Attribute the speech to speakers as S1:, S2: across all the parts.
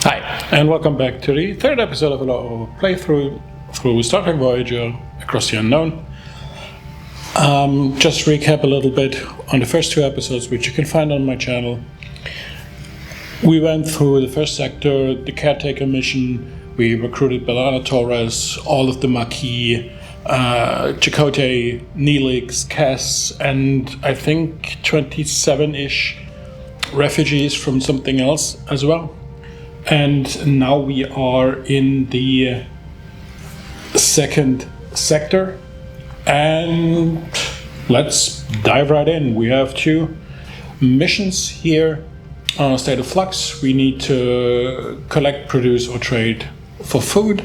S1: Hi, and welcome back to the third episode of our playthrough through Star Trek Voyager Across the Unknown. Just recap a little bit on the first two episodes, which you can find on my channel. We went through the first sector, the caretaker mission. We recruited Belana Torres, all of the Maquis, Chakotay, Neelix, Cass, and I think 27-ish refugees from something else as well. And now we are in the second sector, and let's dive right in. We have two missions here on State of Flux. We need to collect, produce, or trade for food,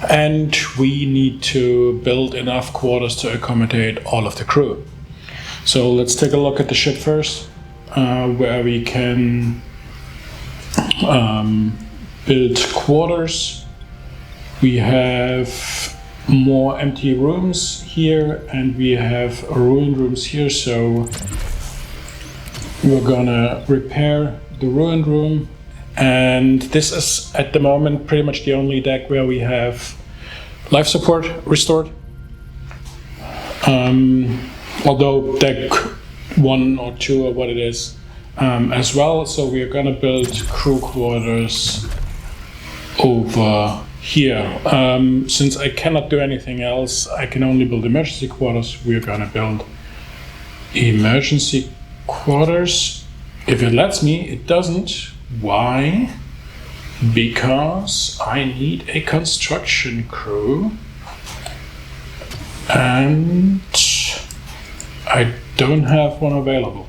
S1: and we need to build enough quarters to accommodate all of the crew. So let's take a look at the ship first, where we can build quarters. We have more empty rooms here, and we have ruined rooms here, so we're gonna repair the ruined room. And this is at the moment pretty much the only deck where we have life support restored, although deck 1 or 2 or what it is as well. So we are gonna build crew quarters over here. Since I cannot do anything else, I can only build emergency quarters. We are gonna build emergency quarters. If it lets me, it doesn't. Why? Because I need a construction crew, and I don't have one available.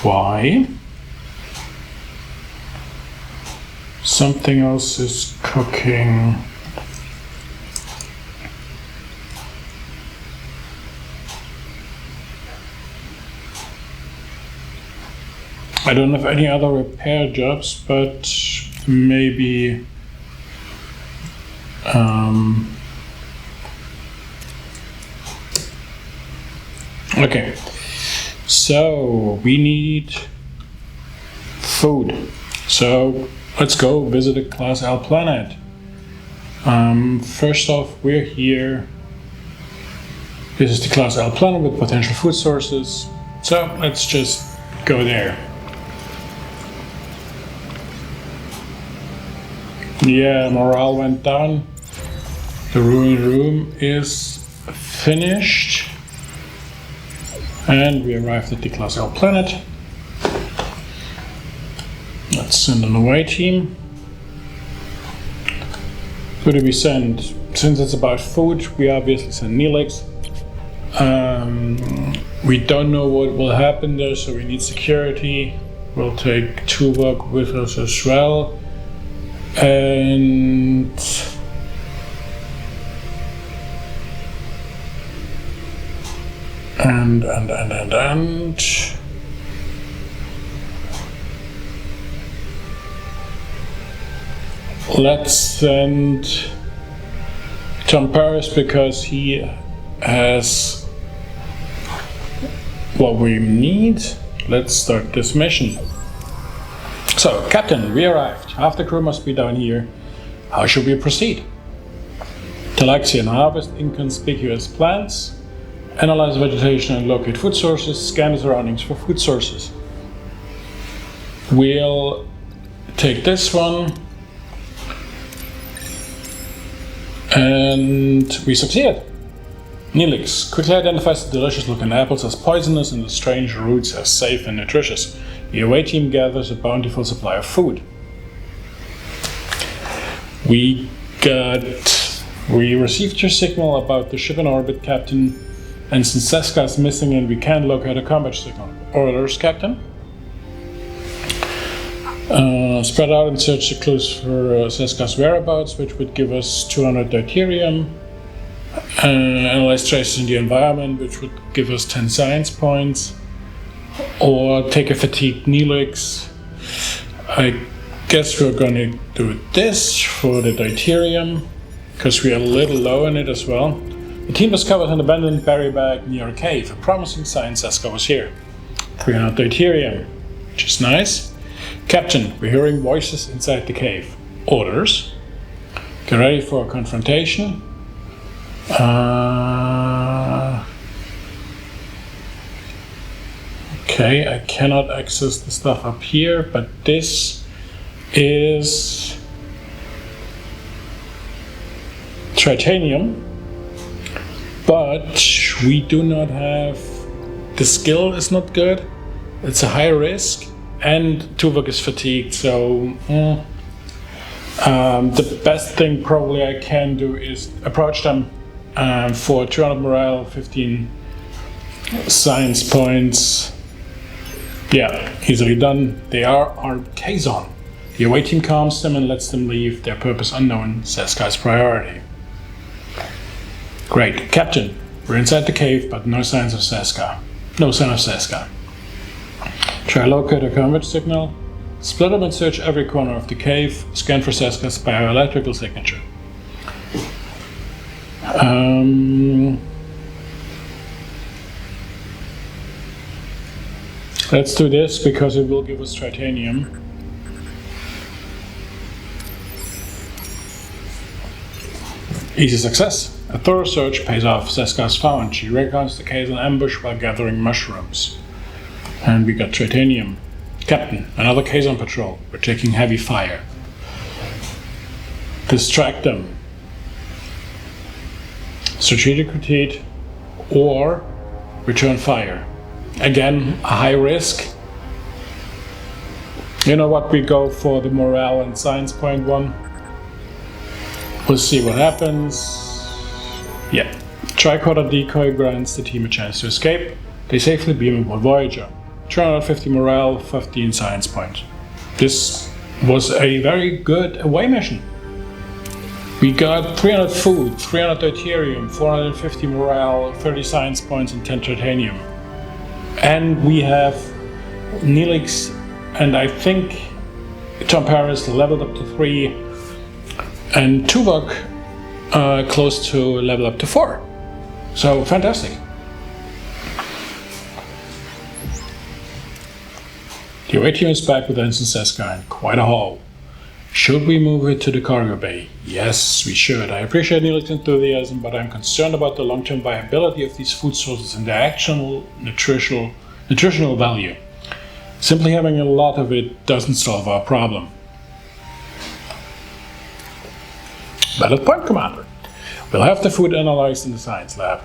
S1: Why? Something else is cooking. I don't have any other repair jobs, but maybe okay. So we need food. So let's go visit a Class L planet. First off, we're here. This is the Class L planet with potential food sources. So let's just go there. Yeah, morale went down. The ruined room is finished. And we arrived at the Class L planet. Let's send an away team. Who do we send? Since it's about food, we obviously send Neelix. We don't know what will happen there, so we need security. We'll take Tuvok with us as well. And let's send Tom Paris because he has what we need. Let's start this mission. So, Captain, we arrived. Half the crew must be down here. How should we proceed? Talaxi and harvest inconspicuous plants. Analyze vegetation and locate food sources. Scan the surroundings for food sources. We'll take this one. And we succeeded. Neelix quickly identifies the delicious looking apples as poisonous and the strange roots as safe and nutritious. The away team gathers a bountiful supply of food. We received your signal about the ship in orbit, Captain, and since Seska is missing and we can't locate a combat signal. Orders, Captain? Spread out and search the clues for Seska's whereabouts, which would give us 200 deuterium. Analyze traces in the environment, which would give us 10 science points. Or take a fatigued Neelix. I guess we're gonna do this for the deuterium, because we are a little low in it as well. The team discovered an abandoned berry bag near a cave. A promising sign Seska was here. 300 deuterium, which is nice. Captain, we're hearing voices inside the cave. Orders. Get ready for a confrontation. Okay, I cannot access the stuff up here, but this is titanium, but we do not have, the skill is not good, it's a high risk, and Tuvok is fatigued, so the best thing probably I can do is approach them for 200 morale, 15 science points. Yeah, easily done. They are our Kazon. The away team calms them and lets them leave, their purpose unknown, Seska's priority. Great. Captain, we're inside the cave, but no signs of Seska. No sign of Seska. Try locate a converge signal. Split up and search every corner of the cave. Scan for Seska's bioelectrical signature. Let's do this because it will give us titanium. Easy success. A thorough search pays off. Seska's found. She recounts the case in ambush while gathering mushrooms. And we got titanium. Captain, another case on patrol. We're taking heavy fire. Distract them. Strategic retreat or return fire. Again, a high risk. You know what, we go for the morale and science point one. We'll see what happens. Yeah. Tricorder decoy grants the team a chance to escape. They safely beam aboard Voyager. 250 morale, 15 science points. This was a very good away mission. We got 300 food, 300 deuterium, 450 morale, 30 science points, and 10 titanium. And we have Neelix and I think Tom Paris leveled up to 3, and Tuvok close to level up to 4. So fantastic. The away team is back with Ensign Seska and quite a haul. Should we move it to the cargo bay? Yes, we should. I appreciate Neelix's enthusiasm, but I'm concerned about the long-term viability of these food sources and their actual nutritional value. Simply having a lot of it doesn't solve our problem. Battle point, Commander. We'll have the food analyzed in the science lab.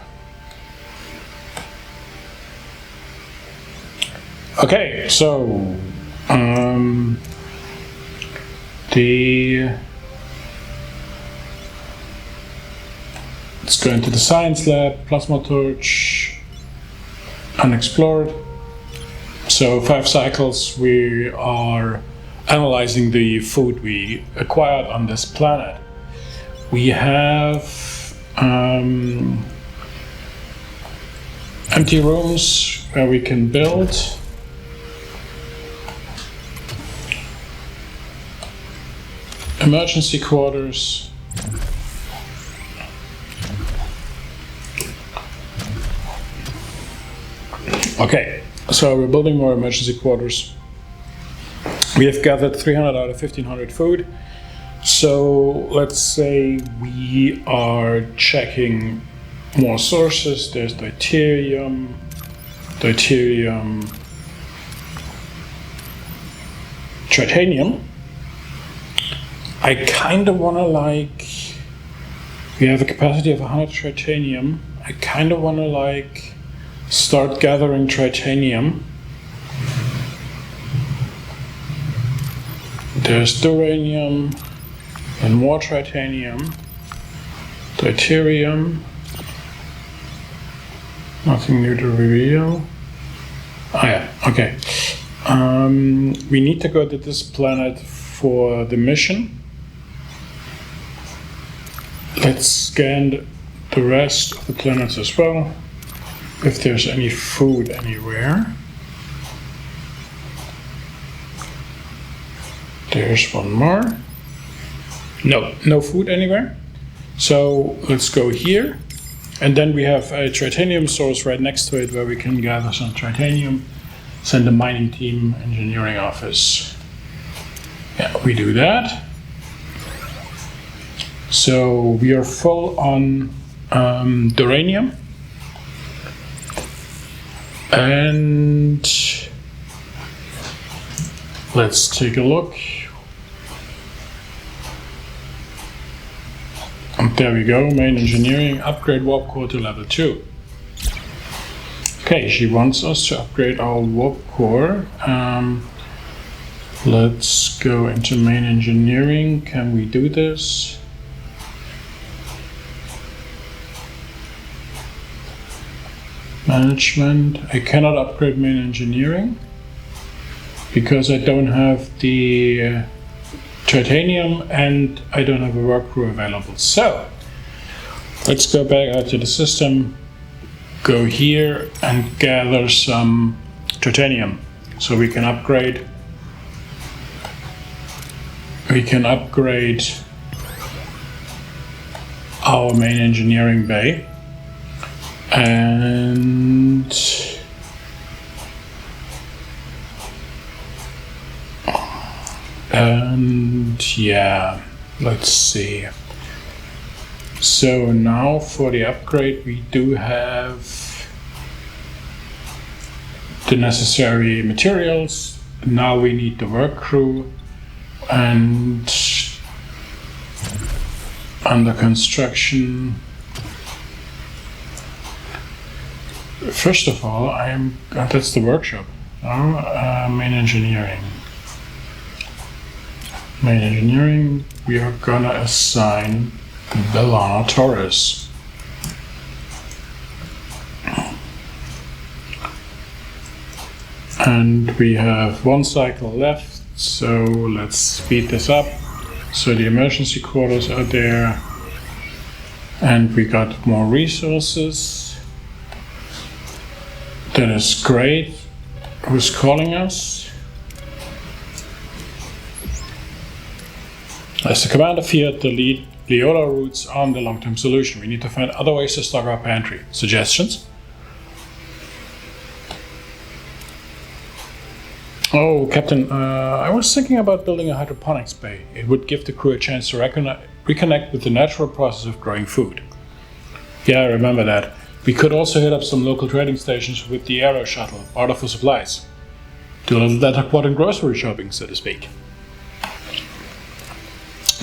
S1: Okay, so let's go into the science lab. Plasma torch, unexplored. So 5 cycles we are analyzing the food we acquired on this planet. We have empty rooms where we can build. Emergency quarters. Okay, so we're building more emergency quarters. We have gathered 300 out of 1500 food. So let's say we are checking more sources. There's deuterium, titanium. I kind of want to we have a capacity of 100 titanium. I kind of want to start gathering titanium. There's duranium and more titanium, deuterium. Nothing new to reveal. Oh yeah, okay. We need to go to this planet for the mission. Let's scan the rest of the planets as well, if there's any food anywhere. There's one more. No food anywhere. So let's go here. And then we have a titanium source right next to it where we can gather some titanium, send a mining team, engineering office. Yeah, we do that. So we are full on uranium. And let's take a look. And there we go, main engineering, upgrade warp core to level 2. Okay, she wants us to upgrade our warp core. Let's go into main engineering. Can we do this? Management. I cannot upgrade main engineering because I don't have the titanium and I don't have a work crew available. So let's go back out to the system, go here and gather some titanium so we can upgrade. We can upgrade our main engineering bay. And yeah, let's see. So now for the upgrade we do have the necessary materials. Now we need the work crew, and under construction. First of all, that's the workshop. Main engineering. Main engineering, we are gonna assign Belana Torres. And we have one cycle left, so let's speed this up. So the emergency quarters are there, and we got more resources. That is great. Who's calling us? As the commander feared, the lead Leola routes aren't the long-term solution. We need to find other ways to stock our pantry. Suggestions? Oh, Captain, I was thinking about building a hydroponics bay. It would give the crew a chance to reconnect with the natural process of growing food. Yeah, I remember that. We could also hit up some local trading stations with the aero shuttle, barter for supplies. Do a little data and grocery shopping, so to speak.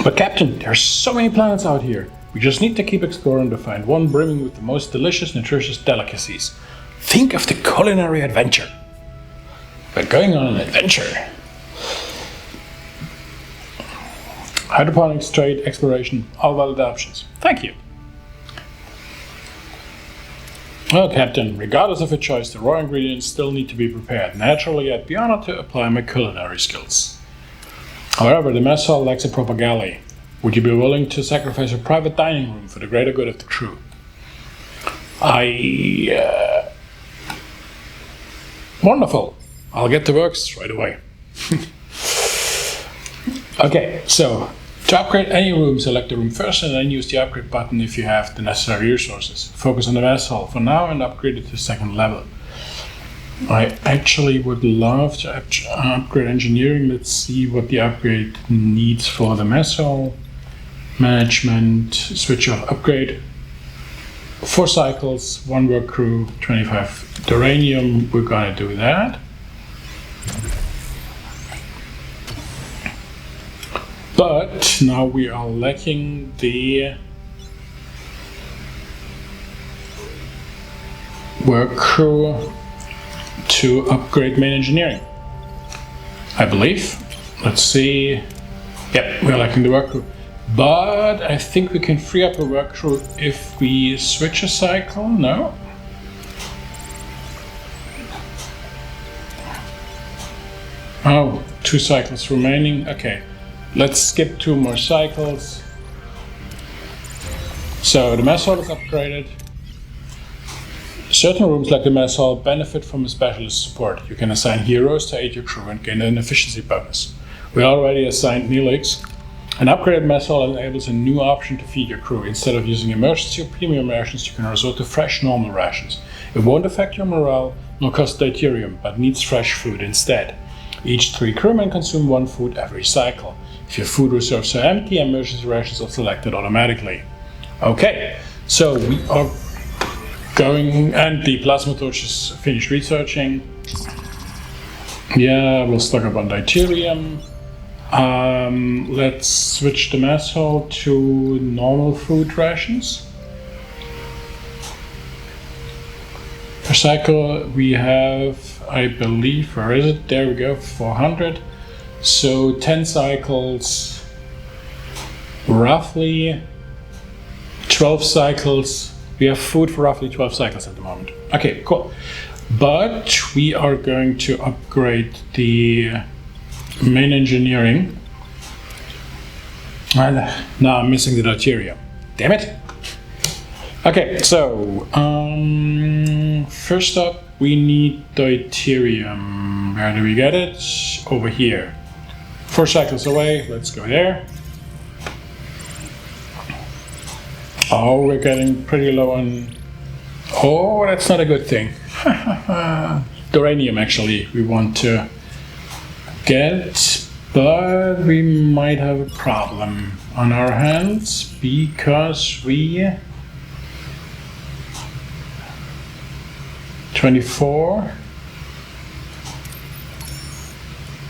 S1: But Captain, there are so many planets out here. We just need to keep exploring to find one brimming with the most delicious, nutritious delicacies. Think of the culinary adventure. We're going on an adventure. Hydroponics, trade, exploration, all valid options. Thank you. Well, Captain, regardless of your choice, the raw ingredients still need to be prepared. Naturally, I'd be honored to apply my culinary skills. However, the mess hall lacks a proper galley. Would you be willing to sacrifice a private dining room for the greater good of the crew? Wonderful. I'll get to work straight away. Okay, so to upgrade any room, select the room first and then use the upgrade button if you have the necessary resources. Focus on the mess hall for now and upgrade it to second level. I actually would love to upgrade engineering. Let's see what the upgrade needs for the mess hall. Management, switch off upgrade. 4 cycles, 1 work crew, 25 uranium. We're gonna do that. But now we are lacking the work crew to upgrade main engineering, I believe. Let's see. Yep, we're lacking the work crew. But I think we can free up a work crew if we switch a cycle. No? Oh, 2 cycles remaining. Okay. Let's skip 2 more cycles. So the mess hall is upgraded. Certain rooms like the mess hall benefit from a specialist support. You can assign heroes to aid your crew and gain an efficiency bonus. We already assigned Neelix. An upgraded mess hall enables a new option to feed your crew. Instead of using emergency or premium rations, you can resort to fresh normal rations. It won't affect your morale nor cost deuterium, but needs fresh food instead. Each 3 crewmen consume 1 food every cycle. If your food reserves are empty, emergency rations are selected automatically. Okay, so we are going, and the plasma torch is finished researching. Yeah, we'll stock up on deuterium. Let's switch the mess hall to normal food rations. Per cycle we have, I believe, where is it? There we go, 400. So 10 cycles, roughly 12 cycles. We have food for roughly 12 cycles at the moment. Okay, cool. But we are going to upgrade the main engineering. And now I'm missing the deuterium. Damn it! Okay, so first up we need deuterium. Where do we get it? Over here. 4 cycles away, let's go there. Oh, we're getting pretty low on... Oh, that's not a good thing. Uranium, actually, we want to get, but we might have a problem on our hands because we... 24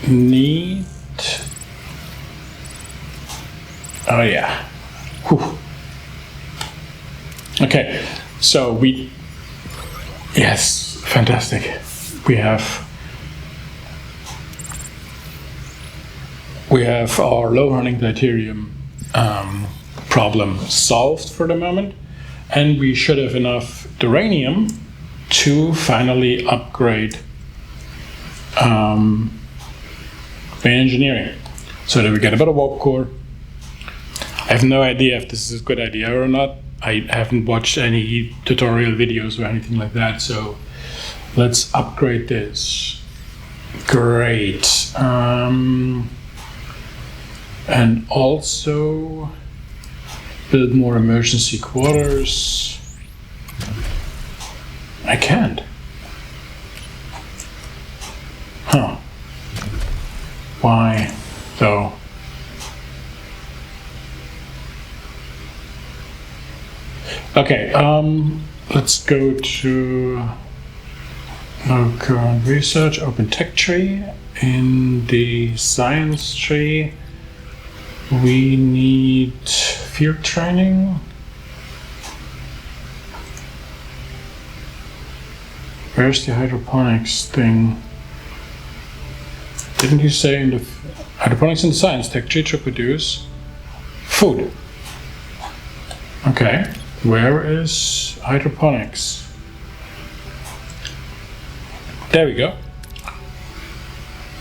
S1: need... Oh yeah. Whew. Okay, so we... Yes, fantastic. We have our low running deuterium problem solved for the moment, and we should have enough uranium to finally upgrade main engineering so that we get a better warp core. I have no idea if this is a good idea or not. I haven't watched any tutorial videos or anything like that, so let's upgrade this. Great. And also build more emergency quarters. I can't. Huh. Why, though? Okay, let's go to no current research, open tech tree. In the science tree, we need field training. Where's the hydroponics thing? Didn't you say in the hydroponics in the science tech tree to produce food? Okay. Where is hydroponics? There we go.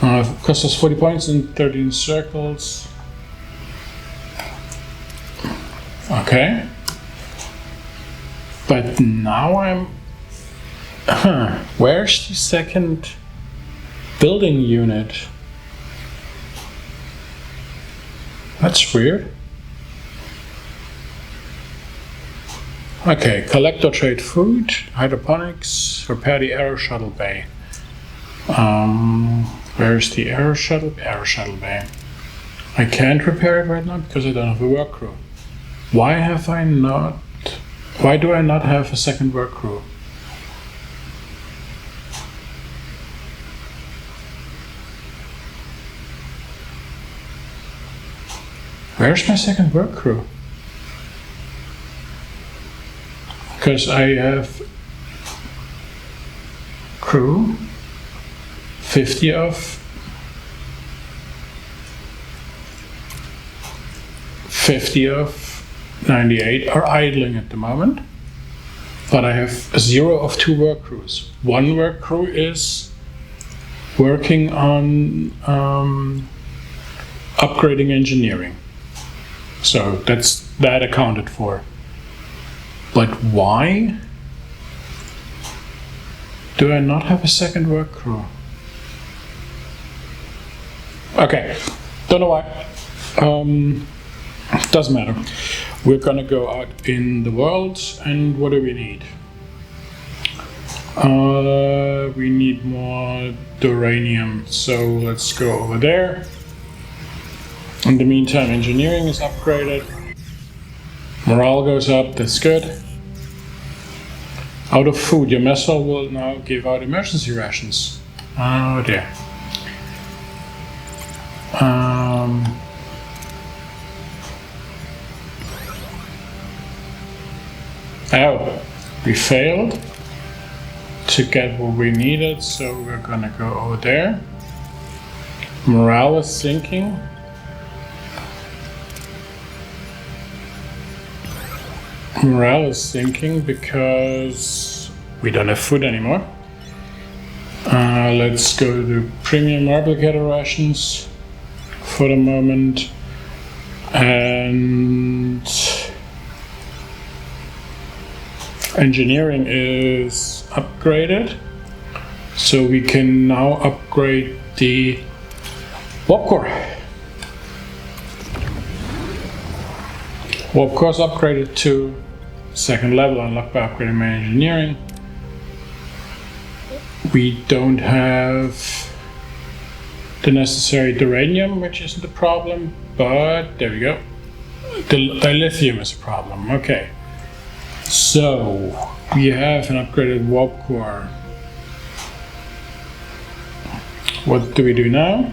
S1: Cost us 40 points and 13 circles. Okay. But now I'm... Where's the second building unit? That's weird. Okay, collect or trade food, hydroponics, repair the air shuttle bay. Where's the air shuttle bay? I can't repair it right now because I don't have a work crew. Why do I not have a second work crew? Where's my second work crew? Because I have crew 50 of 98 are idling at the moment, but I have 0 of 2 work crews. 1 work crew is working on upgrading engineering, so that's that accounted for. But why do I not have a second work crew? Okay, don't know why. Doesn't matter. We're gonna go out in the world, and what do we need? We need more uranium, so let's go over there. In the meantime, engineering is upgraded. Morale goes up, that's good. Out of food, your mess hall will now give out emergency rations. Oh dear. Oh, we failed to get what we needed, so we're gonna go over there. Morale is sinking. Morale is sinking because we don't have food anymore. Let's go to premium replicator rations for the moment. And engineering is upgraded, so we can now upgrade the warp core. Warp core is upgraded to second level, unlocked by upgrading my engineering. We don't have the necessary uranium, which isn't a problem, but there we go. The lithium is a problem. Okay. So we have an upgraded warp core. What do we do now?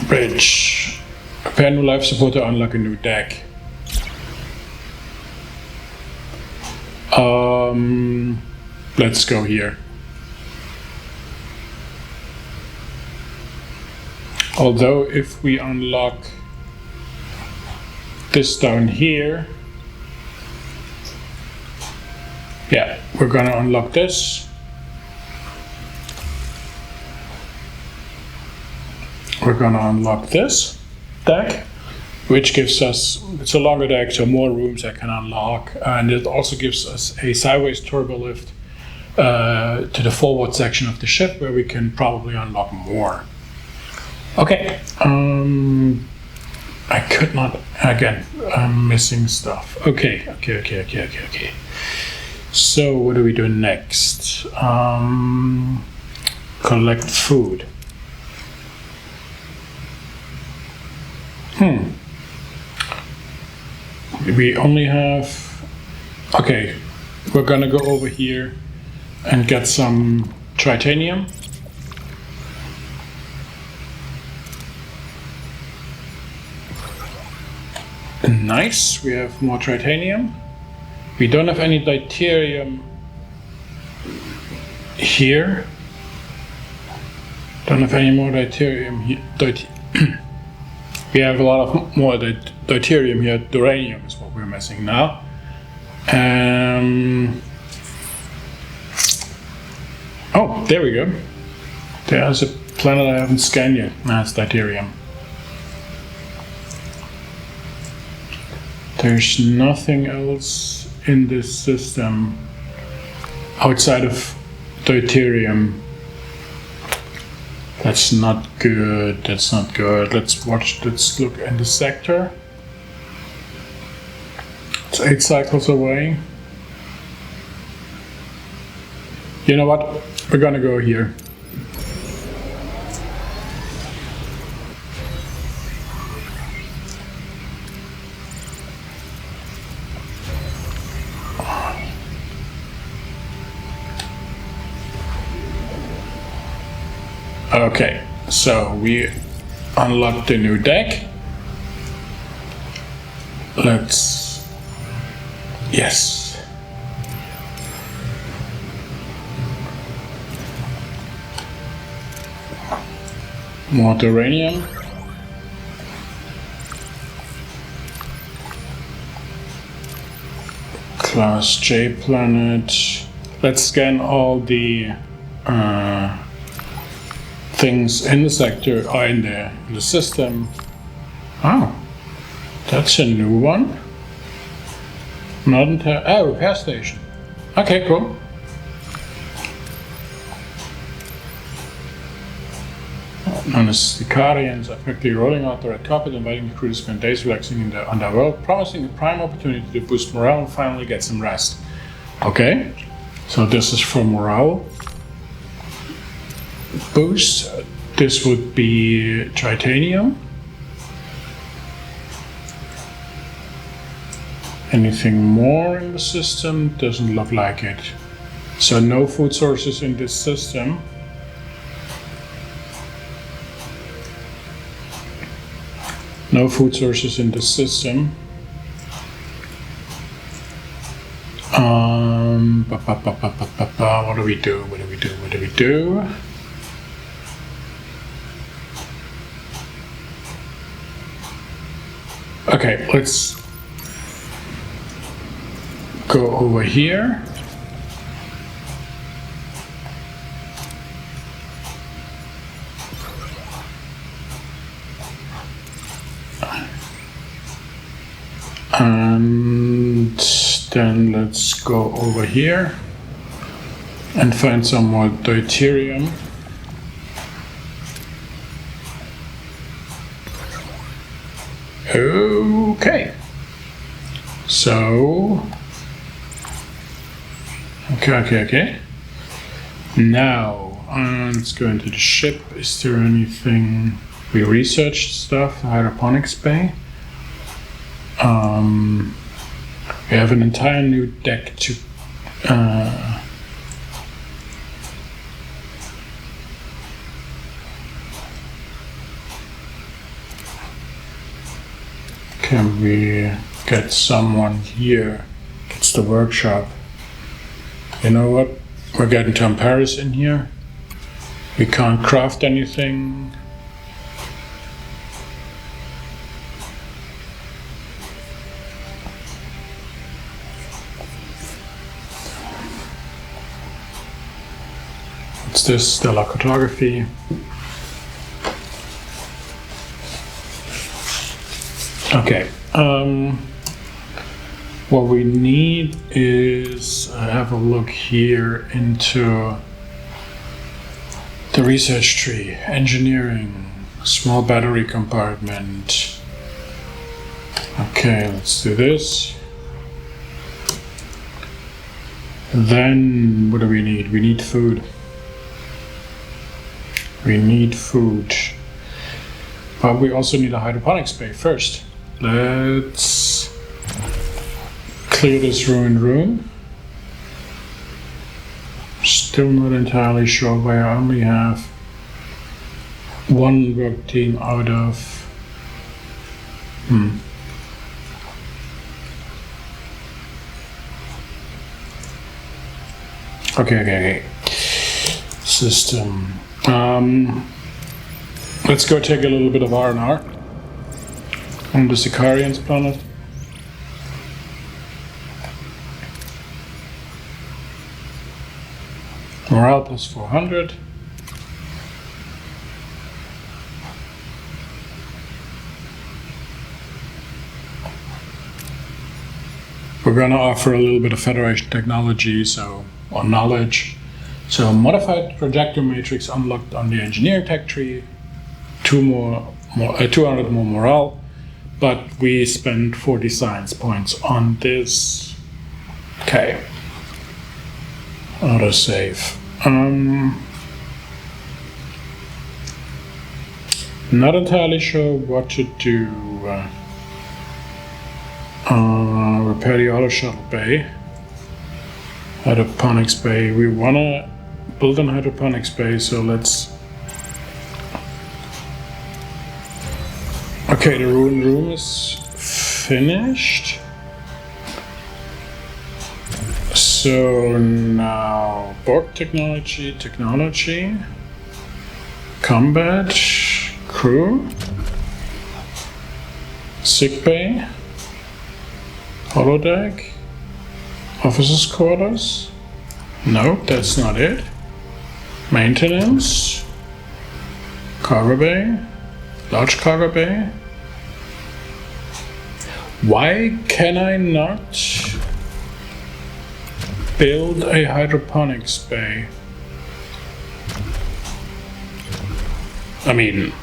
S1: Bridge. Prepare new life support to unlock a new deck. Let's go here. Although if we unlock this down here, yeah, we're gonna unlock this. We're gonna unlock this deck, which gives us, it's a longer deck, so more rooms I can unlock, and it also gives us a sideways turbo lift to the forward section of the ship, where we can probably unlock more. Okay, I could not, again, I'm missing stuff. Okay. So what do we do next? Collect food. We only have, okay, we're gonna go over here and get some titanium. Nice, we have more titanium. We don't have any deuterium here. Don't have any more deuterium here. We have a lot of more deuterium here. Uranium is what we're missing now. Oh, there we go. There's a planet I haven't scanned yet. That's deuterium. There's nothing else in this system outside of deuterium. That's not good, that's not good. Let's look in the sector. It's 8 cycles away. You know what? We're gonna go here. Okay, so we unlocked the new deck. Yes. More uranium. Class J planet. Let's scan all the things in the sector or in the system. Oh, that's a new one. Not entirely. Repair station. Okay, cool. On the Sicarians are quickly rolling out the red carpet, inviting the crew to spend days relaxing in the underworld, promising a prime opportunity to boost morale and finally get some rest. Okay, so this is for morale boost. This would be titanium. Anything more in the system? Doesn't look like it. So no food sources in this system. No food sources in the system. What do we do? What do we do? What do we do? Okay, let's go over here. And then let's go over here and find some more deuterium. Okay. So, okay. Now, let's go into the ship. Is there anything? We researched stuff, hydroponics bay. We have an entire new deck to can we get someone here? It's the workshop. You know what? We're getting Tom Paris in here. We can't craft anything. What's this? Stellar cartography. Okay. What we need is have a look here into the research tree. Engineering, small battery compartment. Okay, let's do this. Then what do we need? We need food. We need food. But we also need a hydroponics bay first. Let's clear this ruined room. Still not entirely sure why I only have one work team out of Okay. System. Let's go take a little bit of R&R on the Sicarians planet. Morale plus 400. We're going to offer a little bit of Federation technology, or knowledge. So modified projector matrix unlocked on the engineering tech tree. 200 more morale, but we spend 40 science points on this. Okay. Autosave. Not entirely sure what to do. Repair the auto shuttle bay. Hydroponics bay. We wanna build an hydroponics bay, so let's. Okay, the ruined room is finished. So now Borg technology, combat, crew, sick bay, holodeck, officers' quarters. Nope, that's not it. Maintenance, cargo bay, large cargo bay. Why can I not build a hydroponics bay? I mean,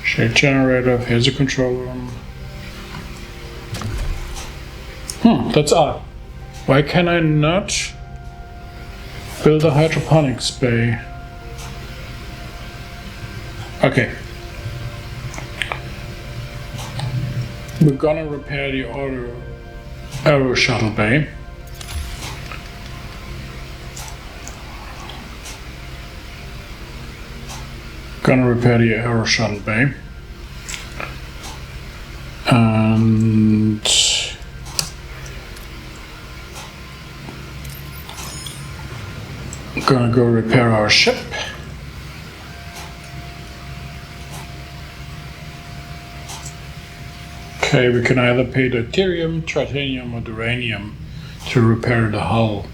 S1: shade generator, here's a control room. That's odd. Why can I not build a hydroponics bay? Okay. We're gonna repair the aero shuttle bay. Gonna repair the aero shuttle bay. And gonna go repair our ship. Okay, we can either pay deuterium, tritanium, or duranium to repair the hull.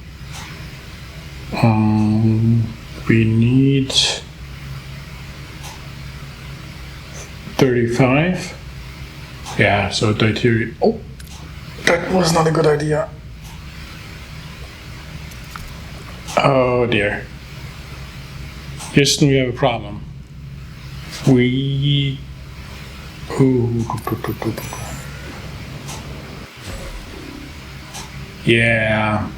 S1: We need 35. Yeah, so deuterium. Oh, that was not a good idea. Oh dear. Houston, we have a problem. Yeah.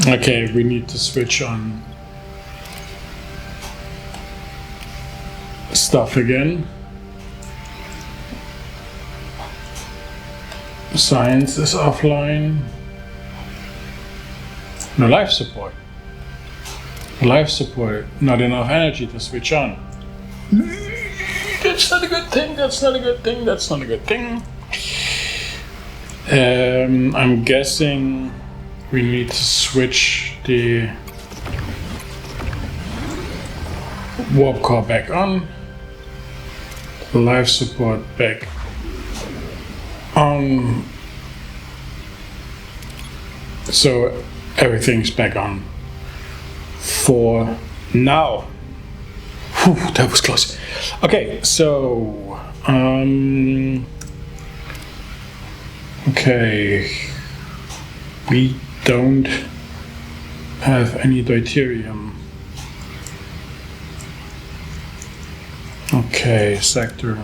S1: Okay, we need to switch on stuff again. Science is offline. No life support. Life support, not enough energy to switch on. That's not a good thing, that's not a good thing, that's not a good thing. I'm guessing we need to switch the warp core back on. Life support back on. So everything's back on for now. Whew, that was close. Okay, so okay, we don't have any deuterium. Okay, sector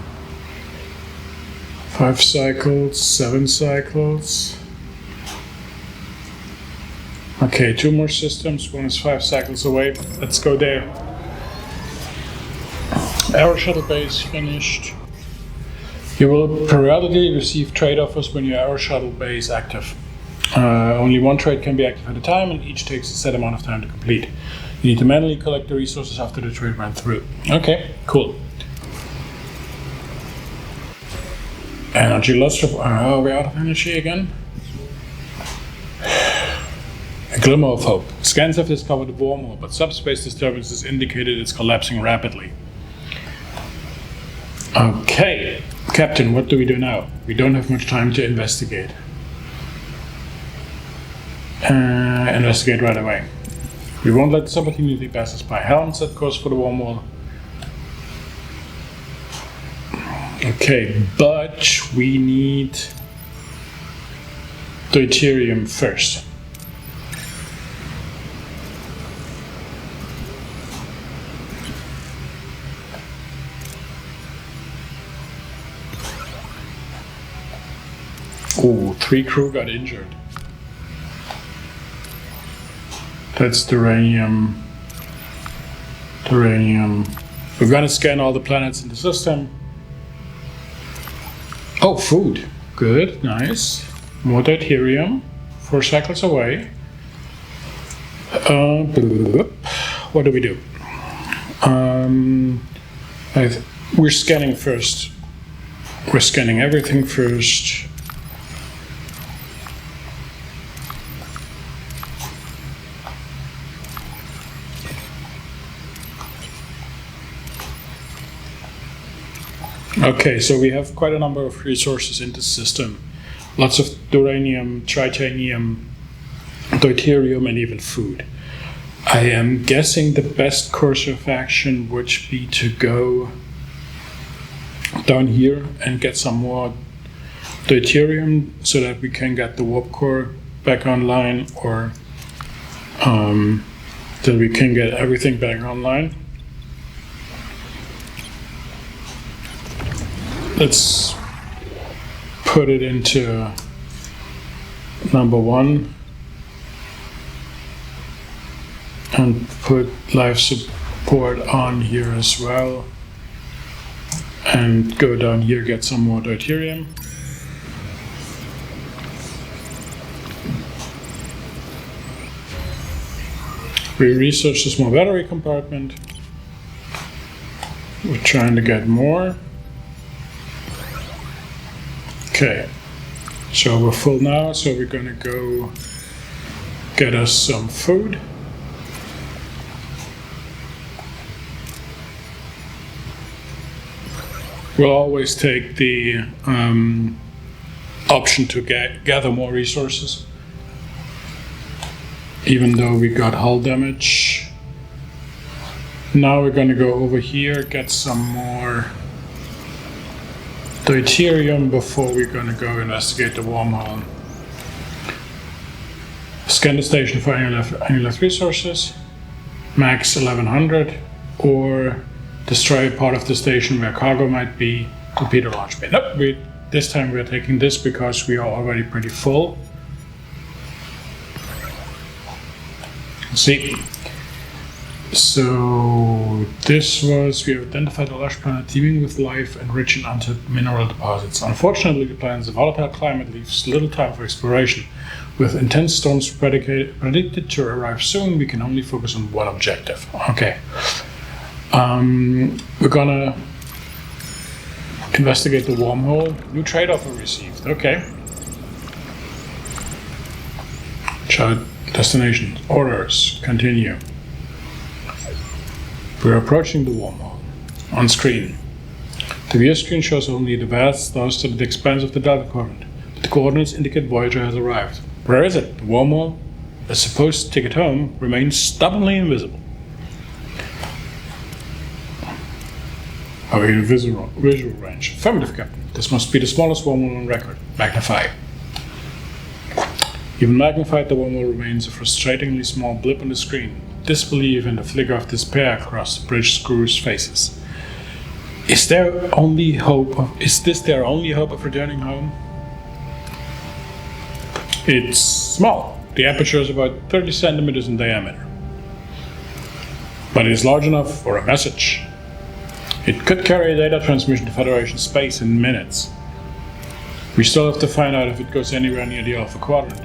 S1: 5 cycles, 7 cycles. Okay, 2 more systems, one is 5 cycles away. Let's go there. Aero shuttle base finished. You will periodically receive trade offers when your aero shuttle bay is active. Only one trade can be active at a time, and each takes a set amount of time to complete. You need to manually collect the resources after the trade went through. Okay, cool. Energy loss. Are we out of energy again? A glimmer of hope. Scans have discovered a wormhole, but subspace disturbances indicated it's collapsing rapidly. Okay, Captain, what do we do now? We don't have much time to investigate. Investigate right away. We won't let this opportunity pass us by. Helm set course for the wormhole. Okay, but we need deuterium first. Oh, 3 crew got injured. That's duranium. We're gonna scan all the planets in the system. Oh, food. Good, nice. More deuterium. 4 cycles away. What do we do? We're scanning first. We're scanning everything first. Okay, so we have quite a number of resources in the system. Lots of duranium, tritanium, deuterium, and even food. I am guessing the best course of action would be to go down here and get some more deuterium so that we can get the warp core back online, or that we can get everything back online. Let's put it into number 1 and put life support on here as well, and go down here, get some more deuterium. We research the small battery compartment. We're trying to get more. Okay, so we're full now, so we're gonna go get us some food. We'll always take the option to gather more resources, even though we got hull damage. Now we're gonna go over here, get some more deuterium before we're gonna go investigate the wormhole. Scan the station for any left resources, max 1100, or destroy a part of the station where cargo might be, torpedo launch bay. Nope, this time we're taking this because we are already pretty full. Let's see. So this was, we have identified a large planet teeming with life and rich in untapped mineral deposits. Unfortunately, the planet's volatile climate leaves little time for exploration. With intense storms predicted to arrive soon, we can only focus on one objective. Okay. We're gonna investigate the wormhole. New trade offer received. Okay. Chart destination. Orders. Continue. We're approaching the wormhole. On screen. The view screen shows only the vast lost to the expanse of the Delta Quadrant. The coordinates indicate Voyager has arrived. Where is it? The wormhole, the supposed ticket home, remains stubbornly invisible. Are we in visual range? Affirmative, Captain. This must be the smallest wormhole on record. Magnify. Even magnified, the wormhole remains a frustratingly small blip on the screen. Disbelief and a flicker of despair across the bridge crew's faces. Is this their only hope of returning home? It's small. The aperture is about 30 centimeters in diameter. But it is large enough for a message. It could carry a data transmission to Federation space in minutes. We still have to find out if it goes anywhere near the Alpha Quadrant.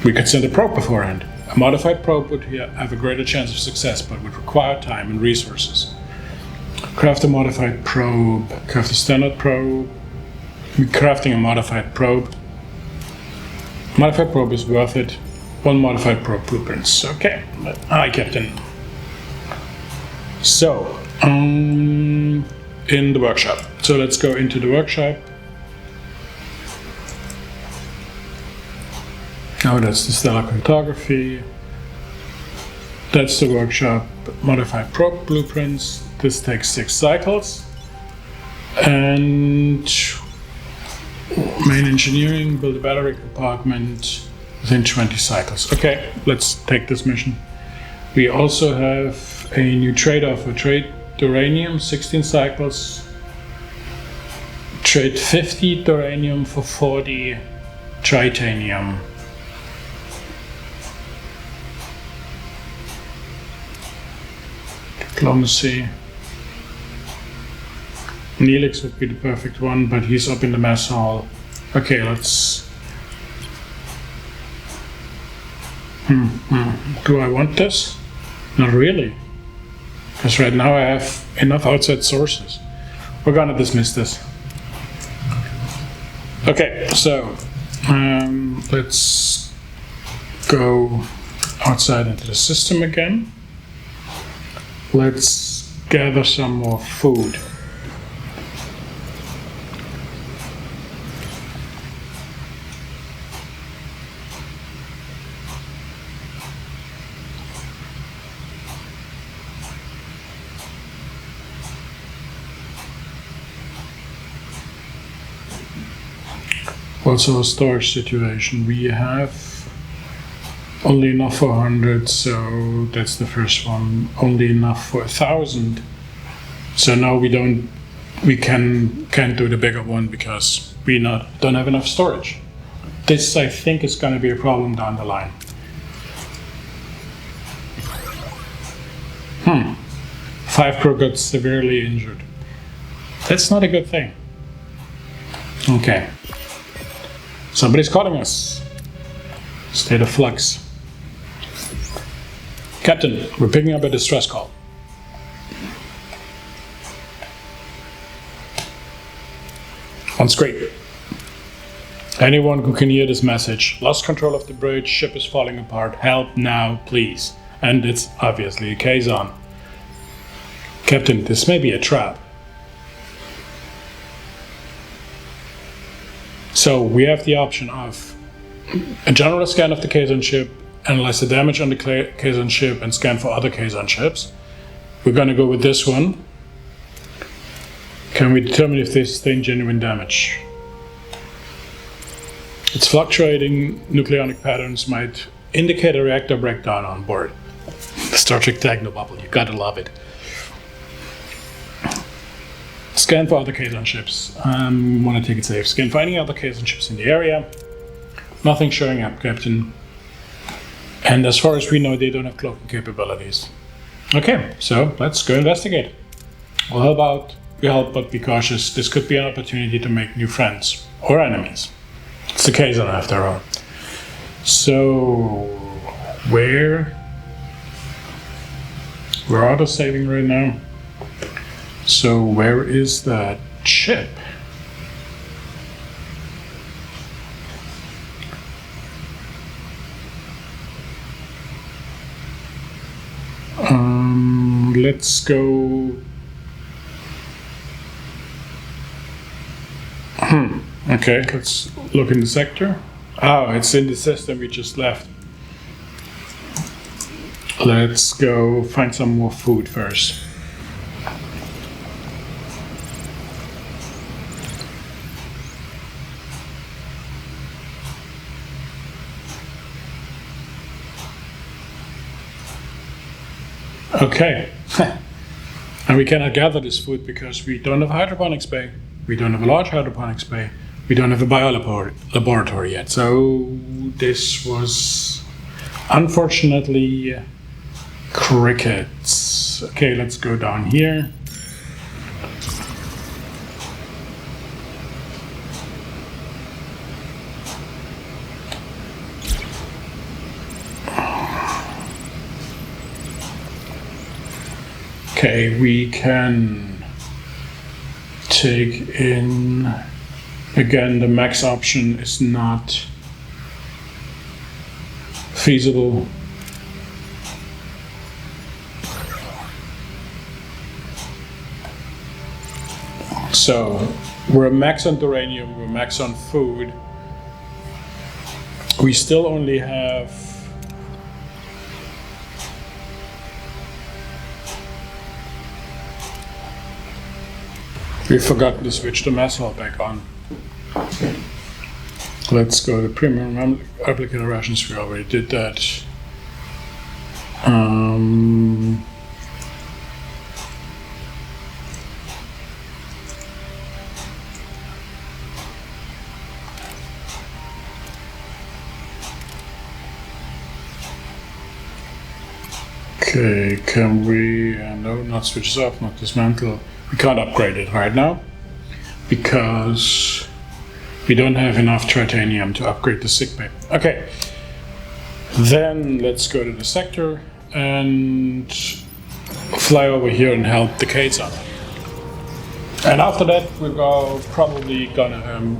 S1: We could send a probe beforehand. A modified probe would have a greater chance of success, but would require time and resources. Craft a modified probe. Craft a standard probe. Crafting a modified probe. Modified probe is worth it. 1 modified probe blueprints. Okay. Hi, Captain. So, in the workshop. So let's go into the workshop. Now that's the stellar cartography. That's the workshop. Modified probe blueprints. This takes 6 cycles. And main engineering, build a battery compartment within 20 cycles. Okay, let's take this mission. We also have a new trade offer. Trade uranium, 16 cycles. Trade 50 uranium for 40 tritanium. Diplomacy. Neelix would be the perfect one, but he's up in the mess hall. Okay, let's... Do I want this? Not really. Because right now I have enough outside sources. We're gonna dismiss this. Okay, so let's go outside into the system again. Let's gather some more food. Also a storage situation. We have only enough for 100, so that's the first one. Only enough for 1,000. So now we can't do the bigger one because we don't have enough storage. This, I think, is going to be a problem down the line. 5 crew got severely injured. That's not a good thing. Okay. Somebody's calling us. State of flux. Captain, we're picking up a distress call. On screen. Anyone who can hear this message. Lost control of the bridge, ship is falling apart. Help now, please. And it's obviously a Kazon. Captain, this may be a trap. So we have the option of a general scan of the Kazon ship, analyze the damage on the Kazon ship, and scan for other Kazon ships. We're going to go with this one. Can we determine if this thing genuine damage? Its fluctuating nucleonic patterns might indicate a reactor breakdown on board. Star Trek Technobubble, you gotta love it. Scan for other Kazon ships. Want to take it safe. Scan for any other Kazon ships in the area. Nothing showing up, Captain. And as far as we know, they don't have cloaking capabilities. Okay, so let's go investigate. Well, how about we help but be cautious? This could be an opportunity to make new friends or enemies. It's the Kazon after all. So, we're auto-saving right now. So where is that ship? Let's go. Okay, let's look in the sector. Oh, it's in the system we just left. Let's go find some more food first. Okay. And we cannot gather this food because we don't have a hydroponics bay. We don't have a large hydroponics bay. We don't have a biolaboratory yet. So this was unfortunately crickets. Okay, let's go down here. Okay, we can take in, again, the max option is not feasible. So we're max on uranium, we're max on food. We still only have we've forgotten to switch the mess hall back on. Let's go to premium applicator rations. We already did that. Okay, can we, no, not switch this off, not dismantle. We can't upgrade it right now because we don't have enough titanium to upgrade the sickbay. Okay, then let's go to the sector and fly over here and help the Kazon. And after that, we're probably gonna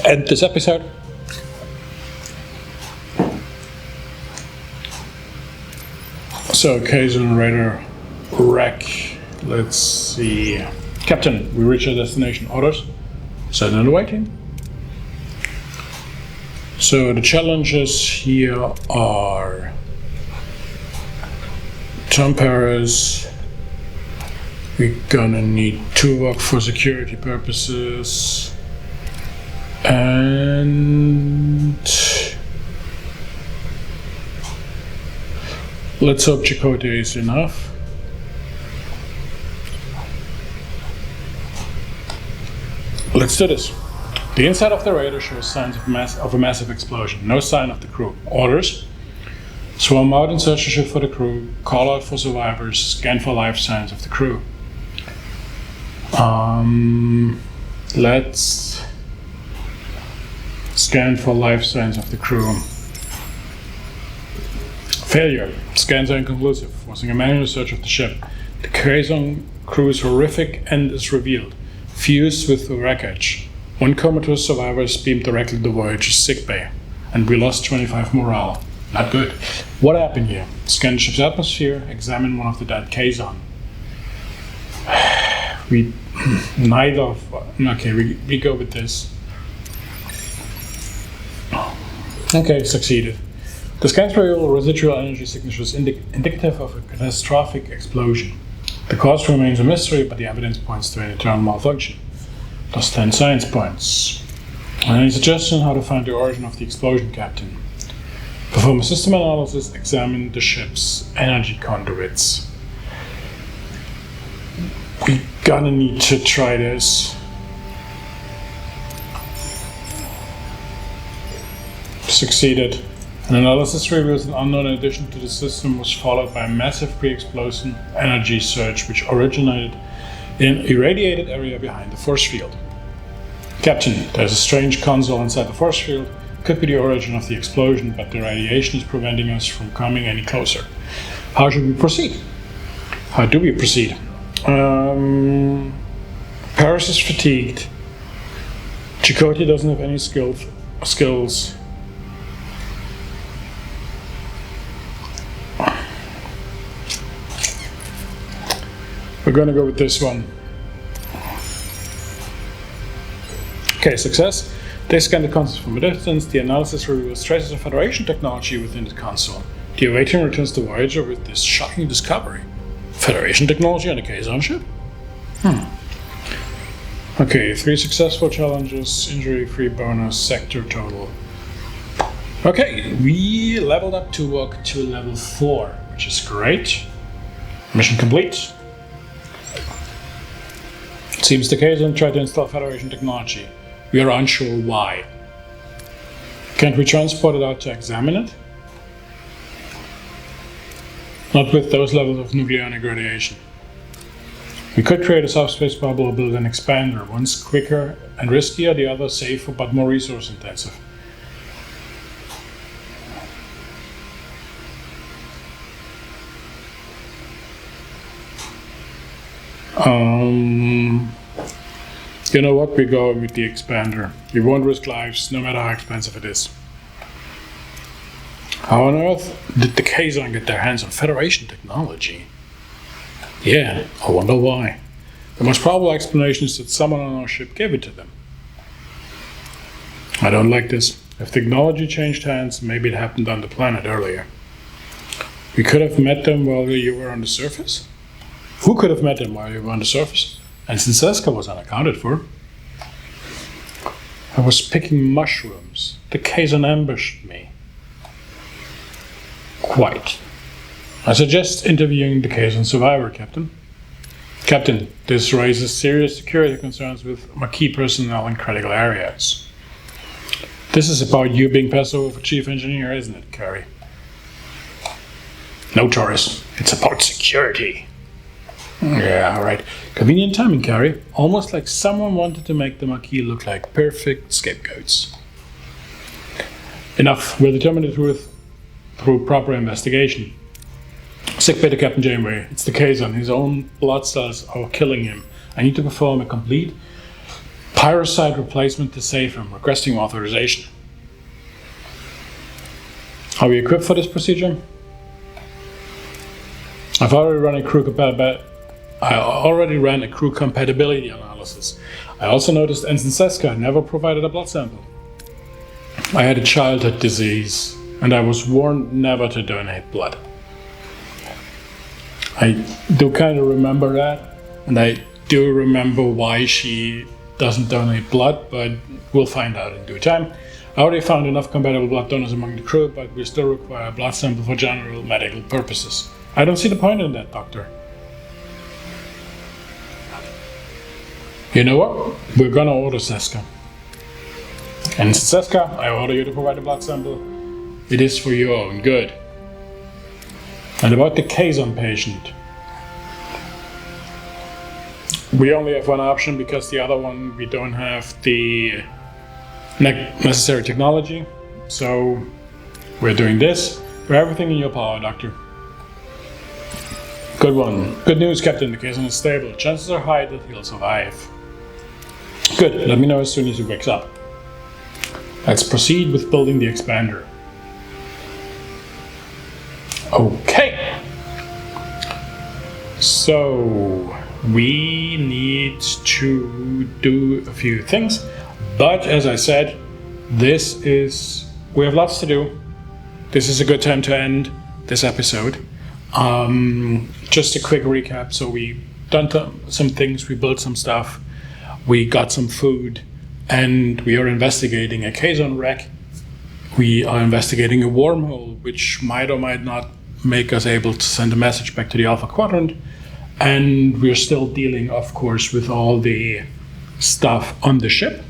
S1: end this episode. So, Kazon Raider wreck. Let's see. Captain, we reached our destination. Orders? Set and waiting. So the challenges here are temperatures, We're gonna need Tuvok for security purposes. And let's hope Chakotay is enough. Let's do this. The inside of the radar shows signs of a massive explosion. No sign of the crew. Orders: swarm out and search the ship for the crew. Call out for survivors. Scan for life signs of the crew. Let's scan for life signs of the crew. Failure. Scans are inconclusive, forcing a manual search of the ship. The Kazon crew's horrific end is revealed, fused with the wreckage. One comatose survivor is beamed directly to Voyager's sickbay, and we lost 25 morale. Not good. What happened here? Scan the ship's atmosphere, examine one of the dead Kazon. We go with this. Okay, succeeded. The scans reveal residual energy signatures indicative of a catastrophic explosion. The cause remains a mystery, but the evidence points to an internal malfunction. Plus 10 science points. Any suggestion how to find the origin of the explosion, Captain? Perform a system analysis, examine the ship's energy conduits. We're gonna need to try this. Succeeded. An analysis reveals an unknown addition to the system was followed by a massive pre-explosion energy surge which originated in an irradiated area behind the force field. Captain, there's a strange console inside the force field. Could be the origin of the explosion, but the radiation is preventing us from coming any closer. How should we proceed? How do we proceed? Paris is fatigued. Chakotay doesn't have any skills. We're gonna go with this one. Okay, success. They scan the console from a distance. The analysis reveals traces of Federation technology within the console. The awaiting returns to Voyager with this shocking discovery. Federation technology on a Kazon ship? Okay, 3 successful challenges, injury-free bonus, sector total. Okay, we leveled up Tuvok to level 4, which is great. Mission complete. It seems the Kazon tried to install Federation technology. We are unsure why. Can't we transport it out to examine it? Not with those levels of nucleonic radiation. We could create a subspace bubble or build an expander. One's quicker and riskier, the other safer but more resource intensive. You know what, we go with the expander. We won't risk lives, no matter how expensive it is. How on earth did the Kazon get their hands on Federation technology? Yeah, I wonder why. The most probable explanation is that someone on our ship gave it to them. I don't like this. If technology changed hands, maybe it happened on the planet earlier. We could have met them while you were on the surface? Who could have met them while you were on the surface? And since Seska was unaccounted for, I was picking mushrooms. The Kazon ambushed me. Quite. I suggest interviewing the Kazon survivor, Captain. Captain, this raises serious security concerns with Maquis personnel in critical areas. This is about you being passed over for chief engineer, isn't it, Carrie? No, Taurus. It's about security. Yeah, alright. Convenient timing, Carrie. Almost like someone wanted to make the Maquis look like perfect scapegoats. Enough. We'll determine the truth through proper investigation. Sick bay to Captain Janeway. It's the Kazon. His own blood cells are killing him. I need to perform a complete pyrocide replacement to save him. Requesting authorization. Are we equipped for this procedure? I've already run a crew compatibility analysis. I also noticed Ensign Seska never provided a blood sample. I had a childhood disease, and I was warned never to donate blood. I do kind of remember that. and I do remember why she doesn't donate blood, but we'll find out in due time. I already found enough compatible blood donors among the crew, but we still require a blood sample for general medical purposes. I don't see the point in that, Doctor. You know what? We're gonna order Seska. And Seska, I order you to provide a blood sample. It is for your own good. And about the Kazon patient. We only have one option because the other one we don't have the necessary technology. So we're doing this. Do everything in your power, Doctor. Good one. Good news, Captain. The Kazon is stable. Chances are high that he'll survive. Good. Let me know as soon as he wakes up. Let's proceed with building the expander. Okay. So we need to do a few things, but as I said, we have lots to do. This is a good time to end this episode. Just a quick recap. So we done some things, we built some stuff, we got some food, and we are investigating a Kazon wreck. We are investigating a wormhole, which might or might not make us able to send a message back to the Alpha Quadrant. And we're still dealing, of course, with all the stuff on the ship.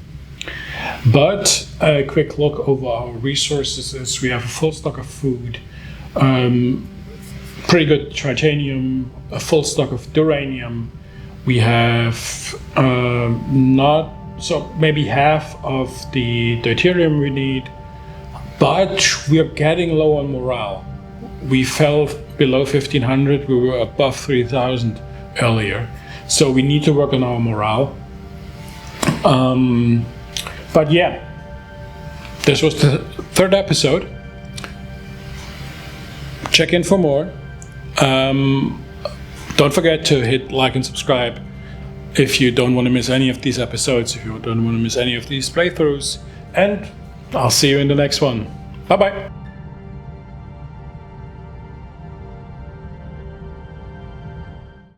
S1: But a quick look over our resources is we have a full stock of food, pretty good tritanium, a full stock of duranium. We have maybe half of the deuterium we need, but we are getting low on morale. We fell below 1500, we were above 3000 earlier, so we need to work on our morale. But yeah, this was the third episode. Check in for more. Don't forget to hit like and subscribe if you don't want to miss any of these episodes, if you don't want to miss any of these playthroughs, and I'll see you in the next one. Bye bye.